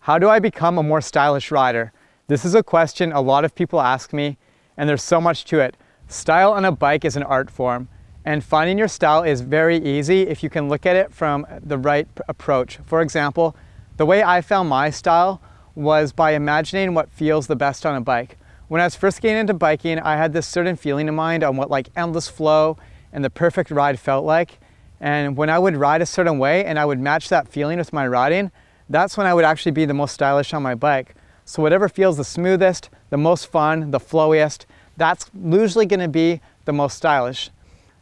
How do I become a more stylish rider? This is a question a lot of people ask me, and there's so much to it. Style on a bike is an art form, and finding your style is very easy if you can look at it from the right approach. For example, the way I found my style was by imagining what feels the best on a bike. When I was first getting into biking, I had this certain feeling in mind on what like endless flow and the perfect ride felt like. And when I would ride a certain way and I would match that feeling with my riding, that's when I would actually be the most stylish on my bike. So whatever feels the smoothest, the most fun, the flowiest, that's usually going to be the most stylish.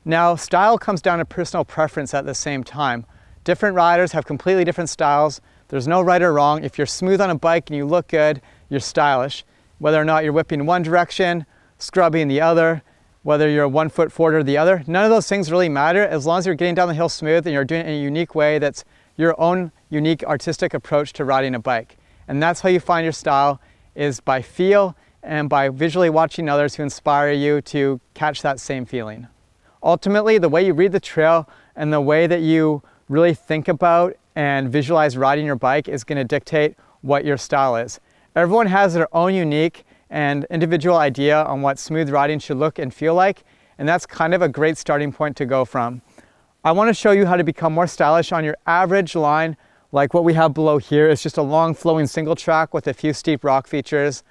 Now, style comes down to personal preference at the same time. Different riders have completely different styles. There's no right or wrong. If you're smooth on a bike and you look good, you're stylish. Whether or not you're whipping one direction, scrubbing the other, whether you're 1 foot forward or the other, none of those things really matter as long as you're getting down the hill smooth and you're doing it in a unique way that's your own unique artistic approach to riding a bike. And that's how you find your style, is by feel and by visually watching others who inspire you to catch that same feeling. Ultimately, the way you read the trail and the way that you really think about and visualize riding your bike is going to dictate what your style is. Everyone has their own unique and individual idea on what smooth riding should look and feel like, and that's kind of a great starting point to go from. I want to show you how to become more stylish on your average line, like what we have below here is just a long flowing single track with a few steep rock features.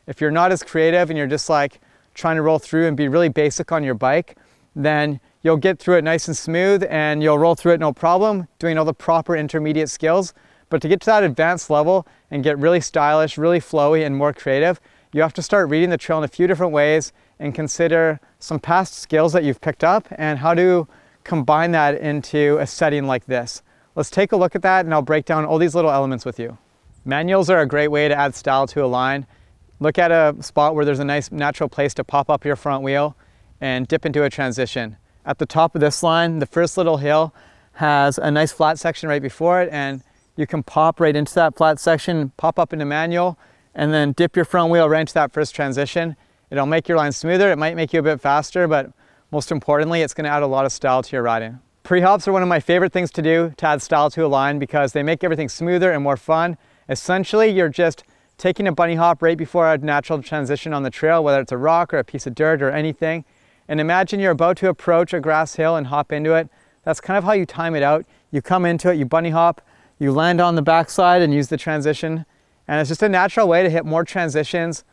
If you're not as creative and you're just like trying to roll through and be really basic on your bike, then you'll get through it nice and smooth and you'll roll through it no problem, doing all the proper intermediate skills. But to get to that advanced level and get really stylish, really flowy and more creative, you have to start reading the trail in a few different ways and consider some past skills that you've picked up and how to combine that into a setting like this. Let's take a look at that and I'll break down all these little elements with you. Manuals are a great way to add style to a line. Look at a spot where there's a nice natural place to pop up your front wheel and dip into a transition. At the top of this line, the first little hill has a nice flat section right before it, and you can pop right into that flat section, pop up into manual, and then dip your front wheel right into that first transition. It'll make your line smoother, it might make you a bit faster, but most importantly, it's gonna add a lot of style to your riding. Pre-hops are one of my favorite things to do to add style to a line because they make everything smoother and more fun. Essentially, you're just taking a bunny hop right before a natural transition on the trail, whether it's a rock or a piece of dirt or anything. And imagine you're about to approach a grass hill and hop into it. That's kind of how you time it out. You come into it, you bunny hop, you land on the backside and use the transition. And it's just a natural way to hit more transitions,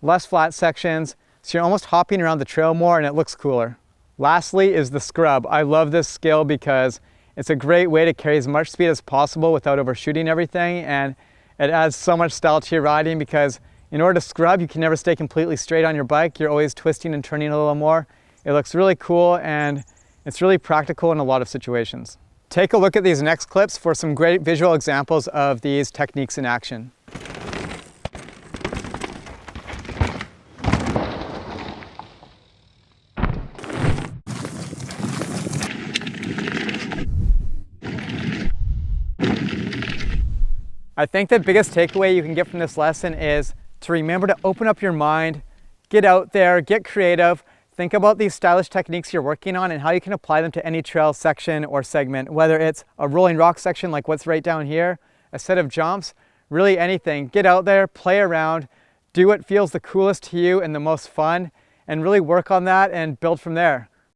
less flat sections, so you're almost hopping around the trail more and it looks cooler. Lastly is the scrub. I love this skill because it's a great way to carry as much speed as possible without overshooting everything, and it adds so much style to your riding because in order to scrub, you can never stay completely straight on your bike. You're always twisting and turning a little more. It looks really cool and it's really practical in a lot of situations. Take a look at these next clips for some great visual examples of these techniques in action. I think the biggest takeaway you can get from this lesson is to remember to open up your mind, get out there, get creative, think about these stylish techniques you're working on and how you can apply them to any trail section or segment, whether it's a rolling rock section like what's right down here, a set of jumps, really anything. Get out there, play around, do what feels the coolest to you and the most fun, and really work on that and build from there.